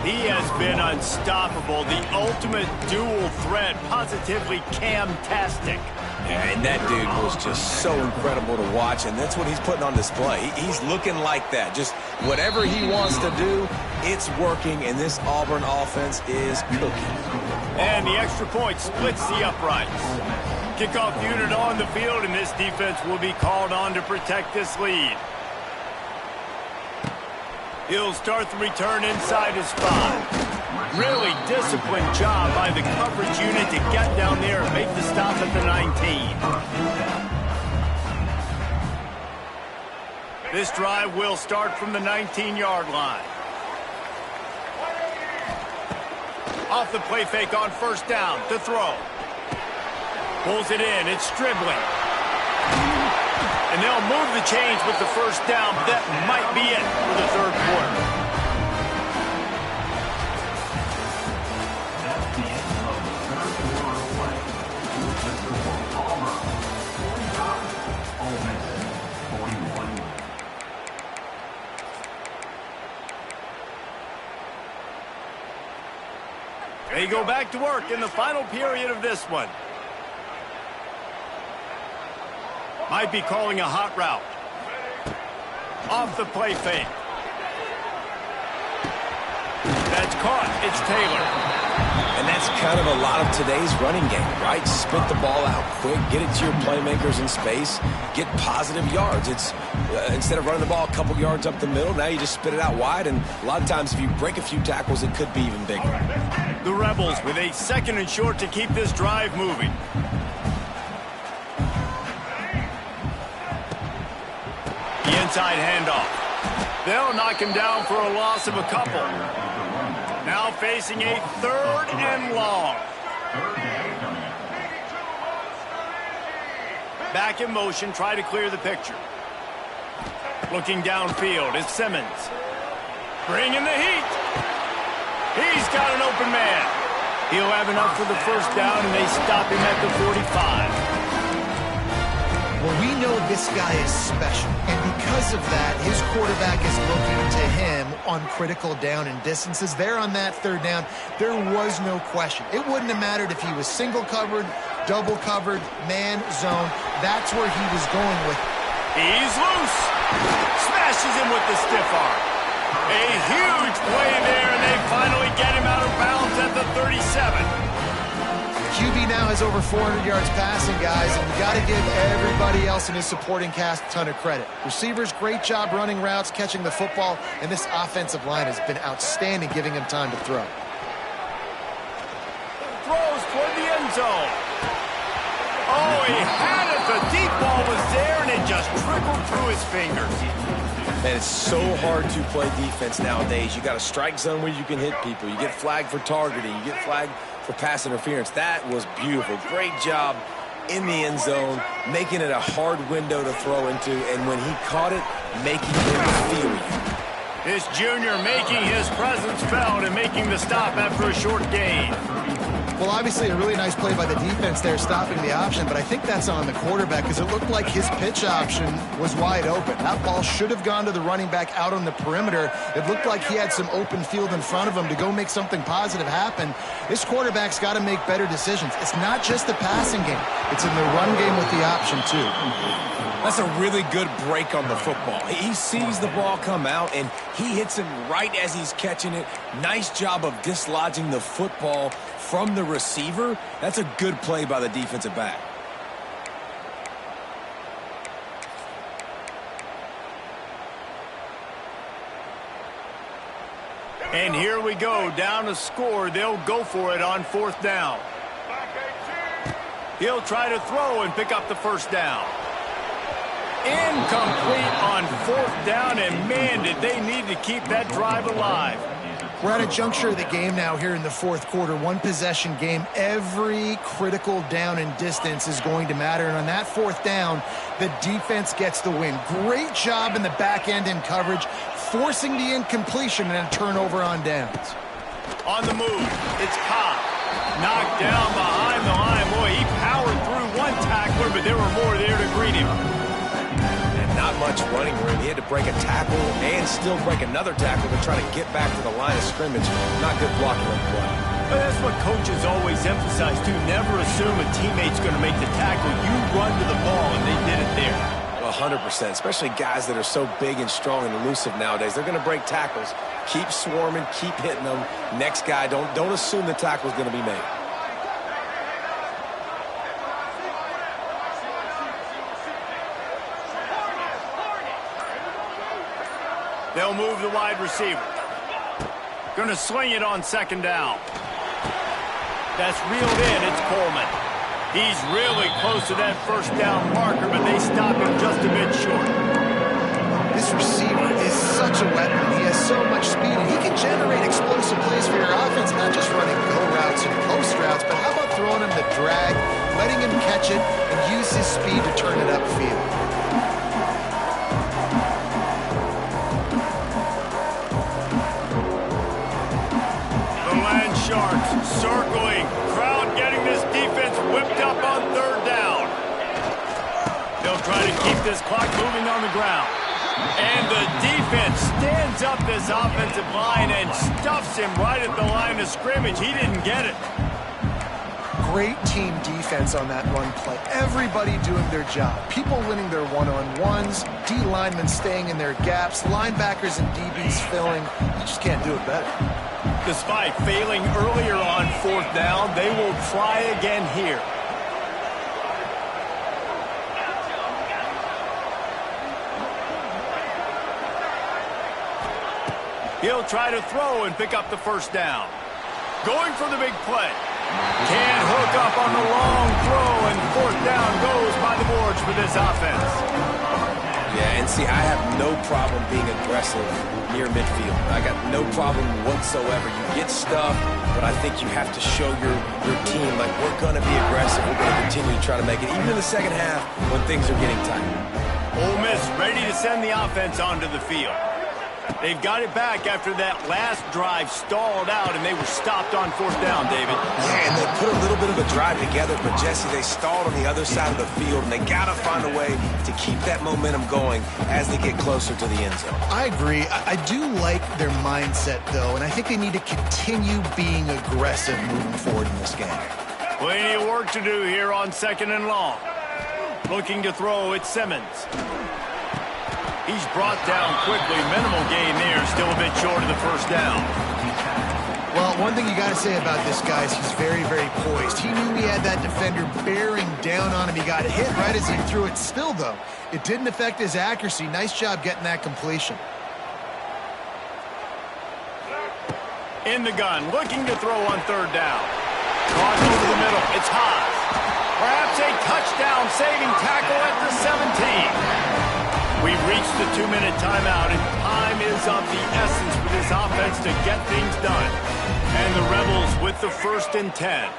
He has been unstoppable. The ultimate dual threat. Positively Cam-tastic. Yeah, and that dude was just so incredible to watch, and that's what he's putting on display. He's looking like that. Just whatever he wants to do, it's working, and this Auburn offense is cooking. And the extra point splits the uprights. Kickoff unit on the field, and this defense will be called on to protect this lead. He'll start the return inside his 5. Really disciplined job by the coverage unit to get down there and make the stop at the 19. This drive will start from the 19-yard line. Off the play fake on first down to throw. Pulls it in. It's Stribling. And they'll move the chains with the first down. That might be it for the third quarter. They go back to work in the final period of this one. Might be calling a hot route. Off the play fake. That's caught. It's Taylor. And that's kind of a lot of today's running game, right? Spit the ball out quick, get it to your playmakers in space, get positive yards. It's instead of running the ball a couple yards up the middle, now you just spit it out wide, and a lot of times if you break a few tackles, it could be even bigger. The Rebels with a second and short to keep this drive moving. The inside handoff. They'll knock him down for a loss of a couple. Now facing a 3rd and long. Back in motion, try to clear the picture. Looking downfield is Simmons. Bringing the heat. He's got an open man. He'll have enough for the first down, and they stop him at the 45. Well, we know this guy is special, and because of that, his quarterback is looking to him on critical down and distances. There on that 3rd down, there was no question. It wouldn't have mattered if he was single covered, double covered, man, zone. That's where he was going with it. He's loose. Smashes him with the stiff arm. A huge play there, and they finally get him out of bounds at the 37. QB now has over 400 yards passing, guys, and you got to give everybody else in his supporting cast a ton of credit. Receivers, great job running routes, catching the football, and this offensive line has been outstanding, giving him time to throw. Throws toward the end zone. Oh, he had it. The deep ball was there, and it just trickled through his fingers. And it's so hard to play defense nowadays. You got a strike zone where you can hit people. You get flagged for targeting. You get flagged for pass interference. That was beautiful. Great job in the end zone, making it a hard window to throw into, and when he caught it, making him feel you. This junior making his presence felt and making the stop after a short gain. Well, obviously a really nice play by the defense there, stopping the option, but I think that's on the quarterback because it looked like his pitch option was wide open. That ball should have gone to the running back out on the perimeter. It looked like he had some open field in front of him to go make something positive happen. This quarterback's got to make better decisions. It's not just the passing game. It's in the run game with the option, too. That's a really good break on the football. He sees the ball come out, and he hits him right as he's catching it. Nice job of dislodging the football from the receiver. That's a good play by the defensive back. And here we go, down a score. They'll go for it on 4th down. He'll try to throw and pick up the first down. Incomplete on 4th down, and man, did they need to keep that drive alive. We're at a juncture of the game now here in the 4th quarter. One possession game. Every critical down and distance is going to matter. And on that 4th down, the defense gets the win. Great job in the back end in coverage, forcing the incompletion and a turnover on downs. On the move, it's Cobb. Knocked down behind the line. Boy, he powered through one tackler, but there were more there to greet him. Not much running room. He had to break a tackle and still break another tackle to try to get back to the line of scrimmage. Not good blocking on the play. But that's what coaches always emphasize, too. Never assume a teammate's going to make the tackle. You run to the ball, and they did it there. 100%, especially guys that are so big and strong and elusive nowadays. They're going to break tackles. Keep swarming, keep hitting them. Next guy, don't assume the tackle's going to be made. They'll move the wide receiver. Going to swing it on 2nd down. That's reeled in. It's Coleman. He's really close to that 1st down marker, but they stop him just a bit short. This receiver is such a weapon. He has so much speed, and he can generate explosive plays for your offense, not just running go routes and post routes, but how about throwing him the drag, letting him catch it, and use his speed to turn it upfield. Sharks circling. Crowd getting this defense whipped up on 3rd down. They'll try to keep this clock moving on the ground. And the defense stands up this offensive line and stuffs him right at the line of scrimmage. He didn't get it. Great team defense on that run play. Everybody doing their job. People winning their one-on-ones, D linemen staying in their gaps, linebackers and DBs filling. You just can't do it better. Despite failing earlier on 4th down, they will try again here. He'll try to throw and pick up the 1st down. Going for the big play. Can't hook up on the long throw, and 4th down goes by the boards for this offense. Yeah, and see, I have no problem being aggressive near midfield. I got no problem whatsoever. You get stuff, but I think you have to show your team, like, we're going to be aggressive. We're going to continue to try to make it, even in the 2nd half when things are getting tight. Ole Miss ready to send the offense onto the field. They've got it back after that last drive stalled out, and they were stopped on 4th down, David. Yeah, and they put a little bit of a drive together, but, Jesse, they stalled on the other side of the field, and they got to find a way to keep that momentum going as they get closer to the end zone. I agree. I do like their mindset, though, and I think they need to continue being aggressive moving forward in this game. Plenty of work to do here on 2nd and long. Looking to throw, it's Simmons. He's brought down quickly. Minimal gain there. Still a bit short of the 1st down. Well, one thing you got to say about this guy is he's very, very poised. He knew he had that defender bearing down on him. He got hit right as he threw it. Still, though, it didn't affect his accuracy. Nice job getting that completion. In the gun, looking to throw on 3rd down. Caught over the middle. It's Haas. Perhaps a touchdown-saving tackle at the 17. We've reached the 2-minute timeout, and time is of the essence for this offense to get things done. And the Rebels with the 1st and 10.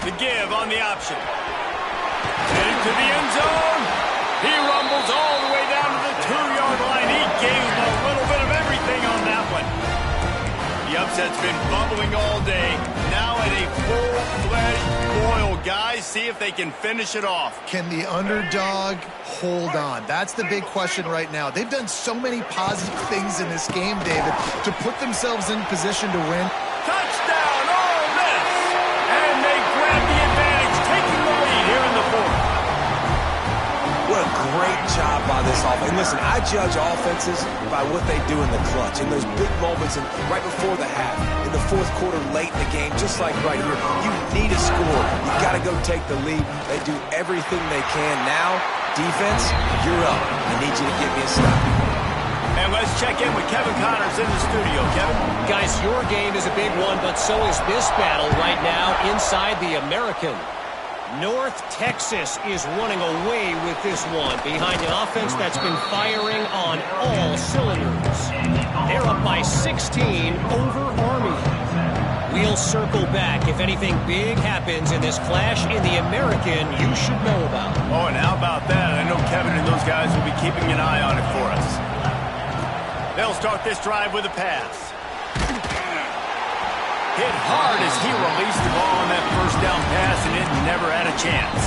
The give on the option. Heading to the end zone. He rumbles all the way down to the 2-yard line. He gave a little bit of everything on that one. The upset's been bubbling all day. Now at a full-fledged boil, guys. See if they can finish it off. Can the underdog hold on? That's the big question right now. They've done so many positive things in this game, David, to put themselves in position to win. Touchdown, Ole Miss! And they grab the advantage, taking the lead here in the 4th. What a great job by this offense. And listen, I judge offenses by what they do in the clutch, in those big moments, and right before the half, in the 4th quarter, late in the game, just like right here. You need a score. You got to go take the lead. They do everything they can. Now, defense, you're up. I need you to get me a stop. And let's check in with Kevin Connors in the studio. Kevin? Guys, your game is a big one, but so is this battle right now inside the American. North Texas is running away with this one behind an offense that's been firing on all cylinders. They're up by 16 over Army. We'll circle back if anything big happens in this clash in the American you should know about. Oh, and how about that? I know Kevin and those guys will be keeping an eye on it for us. They'll start this drive with a pass. Hit hard as he released the ball on that first down pass, and it never had a chance.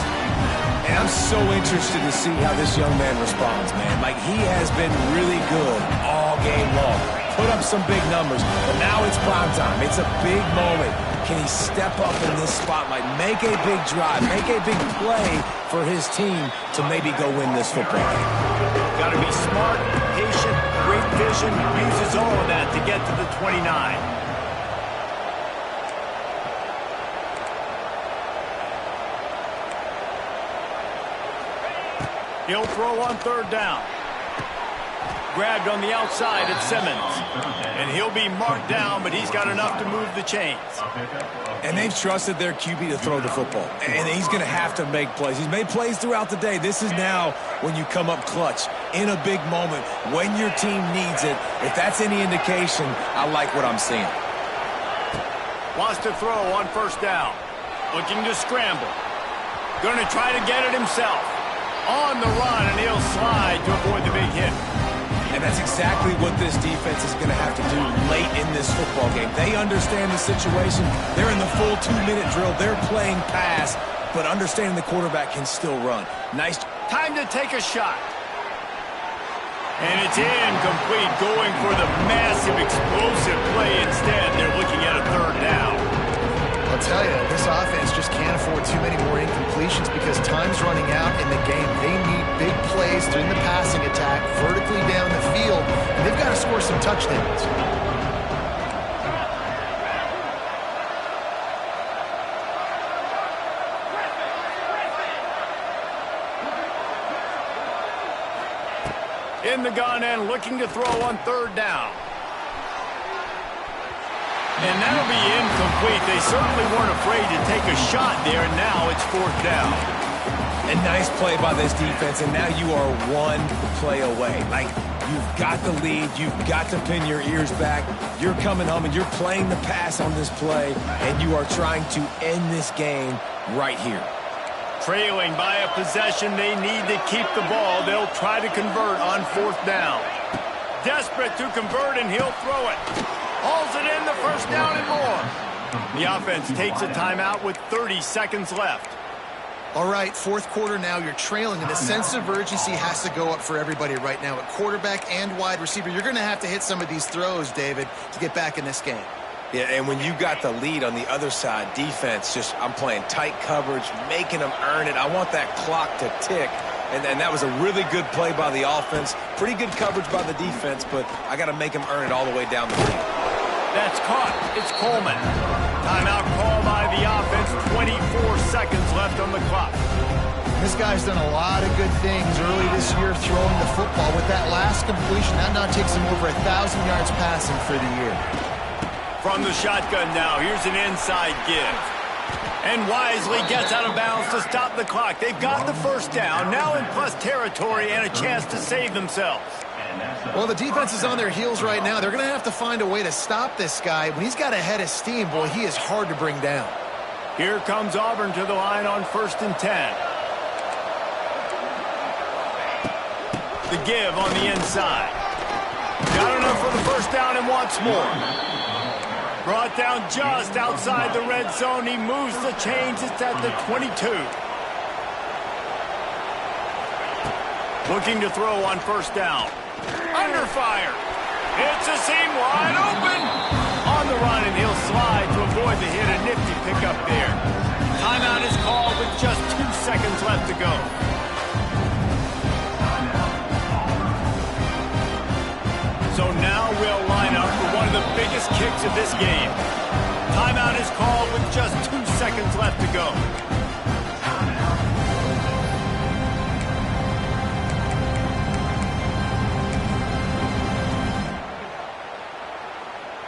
And I'm so interested to see how this young man responds, man. Like, he has been really good all game long. Put up some big numbers, but now it's prime time. It's a big moment. Can he step up in this spotlight, make a big drive, make a big play for his team to maybe go win this football game? Got to be smart, patient, great vision, uses all of that to get to the 29. He'll throw on third down. Grabbed on the outside at Simmons. And he'll be marked down, but he's got enough to move the chains. And they've trusted their QB to throw the football. And he's going to have to make plays. He's made plays throughout the day. This is now when you come up clutch in a big moment when your team needs it. If that's any indication, I like what I'm seeing. Wants to throw on first down. Looking to scramble. Going to try to get it himself. On the run, and he'll slide to avoid the big hit. And that's exactly what this defense is going to have to do late in this football game. They understand the situation. They're in the full 2-minute drill. They're playing pass, but understanding the quarterback can still run. Nice. Time to take a shot. And it's incomplete, going for the massive explosive play instead. They're looking at a third down. I'll tell you, this offense just can't afford too many more incompletions because time's running out in the game. They need big plays during the passing attack, vertically down the field, and they've got to score some touchdowns. In the gun and looking to throw on third down. And that'll be incomplete. They certainly weren't afraid to take a shot there, and now it's fourth down. A nice play by this defense, and now you are one play away. Like, you've got the lead. You've got to pin your ears back. You're coming home, and you're playing the pass on this play, and you are trying to end this game right here. Trailing by a possession, they need to keep the ball. They'll try to convert on fourth down. Desperate to convert, and he'll throw it. Hauls it in, the first down and more. The offense takes a timeout with 30 seconds left. All right, fourth quarter now. You're trailing, and the sense of urgency has to go up for everybody right now. At quarterback and wide receiver, you're going to have to hit some of these throws, David, to get back in this game. Yeah, and when you got the lead on the other side, defense, I'm playing tight coverage, making them earn it. I want that clock to tick. And that was a really good play by the offense. Pretty good coverage by the defense, but I got to make them earn it all the way down the field. That's caught. It's Coleman. Timeout call by the offense. 24 seconds left on the clock. This guy's done a lot of good things early this year throwing the football. With that last completion, that now takes him over 1,000 yards passing for the year. From the shotgun now, here's an inside give. And wisely gets out of bounds to stop the clock. They've got the first down, now in plus territory and a chance to save themselves. Well, the defense is on their heels right now. They're going to have to find a way to stop this guy. When he's got a head of steam, boy, he is hard to bring down. Here comes Auburn to the line on 1st and 10. The give on the inside. Got enough for the first down and wants more. Brought down just outside the red zone. He moves the chains. It's at the 22. Looking to throw on first down. Under fire. It's a seam wide open. On the run, and he'll slide to avoid the hit. A nifty pickup there. Timeout is called with just 2 seconds left to go. So now we'll line up for one of the biggest kicks of this game. Timeout is called with just 2 seconds left to go.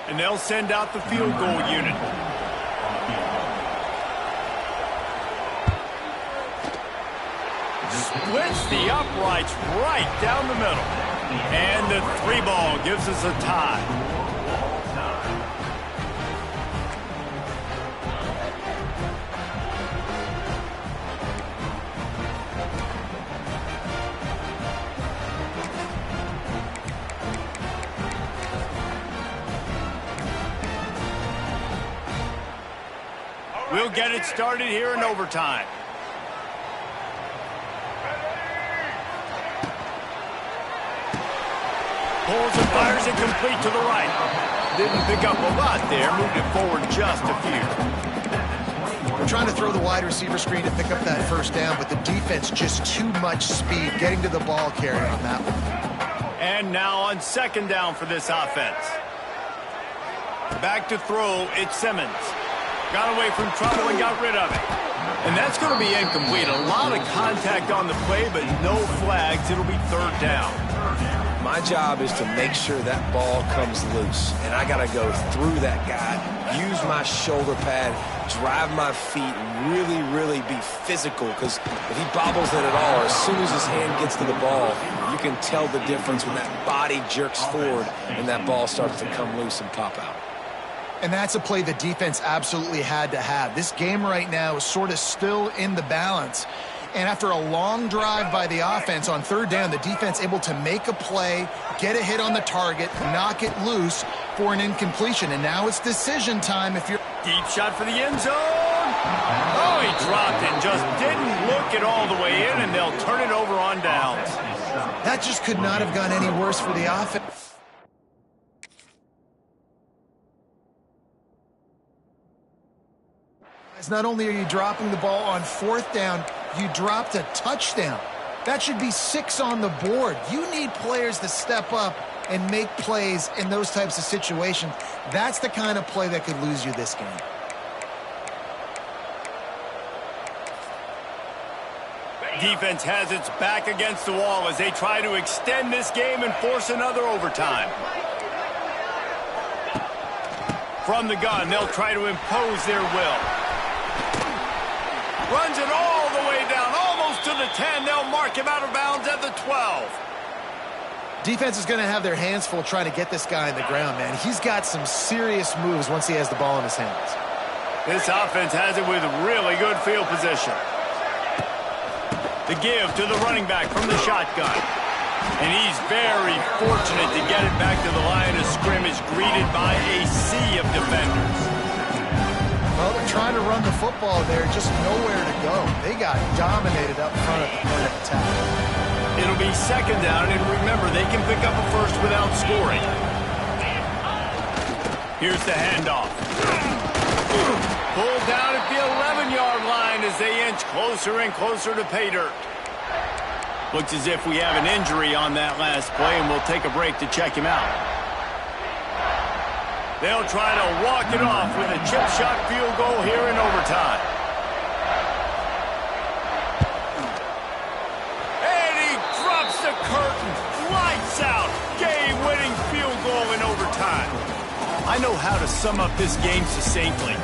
And they'll send out the field goal unit. Splits the uprights right down the middle. And the 3-ball gives us a tie. We'll get it started here in overtime. Pulls and fires it complete to the right. Didn't pick up a lot there. Moved it forward just a few. We're trying to throw the wide receiver screen to pick up that first down, but the defense just too much speed getting to the ball carrier on that one. And now on second down for this offense. Back to throw, it's Simmons. Got away from trouble and got rid of it. And that's going to be incomplete. A lot of contact on the play, but no flags. It'll be third down. My job is to make sure that ball comes loose. And I got to go through that guy, use my shoulder pad, drive my feet, really be physical. Because if he bobbles it at all, or as soon as his hand gets to the ball, you can tell the difference when that body jerks forward and that ball starts to come loose and pop out. And that's a play the defense absolutely had to have. This game right now is sort of still in the balance. And after a long drive by the offense on third down, the defense able to make a play, get a hit on the target, knock it loose for an incompletion. And now it's decision time if you're... Deep shot for the end zone. Oh, he dropped it. Just didn't look it all the way in, and they'll turn it over on downs. That just could not have gone any worse for the offense. Not only are you dropping the ball on fourth down, you dropped a touchdown. That should be 6 on the board. You need players to step up and make plays in those types of situations. That's the kind of play that could lose you this game. Defense has its back against the wall as they try to extend this game and force another overtime. From the gun, they'll try to impose their will. Runs it all the way down, almost to the 10. They'll mark him out of bounds at the 12. Defense is going to have their hands full trying to get this guy on the ground, man. He's got some serious moves once he has the ball in his hands. This offense has it with really good field position. The give to the running back from the shotgun. And he's very fortunate to get it back to the line of scrimmage, greeted by a sea of defenders. Well, they're trying to run the football there, just nowhere to go. They got dominated up front at the point of attack. It'll be second down, and remember, they can pick up a first without scoring. Here's the handoff. Pulled down at the 11-yard line as they inch closer and closer to pay dirt. Looks as if we have an injury on that last play, and we'll take a break to check him out. They'll try to walk it off with a chip shot field goal here in overtime. And he drops the curtain. Lights out. Game-winning field goal in overtime. I know how to sum up this game succinctly.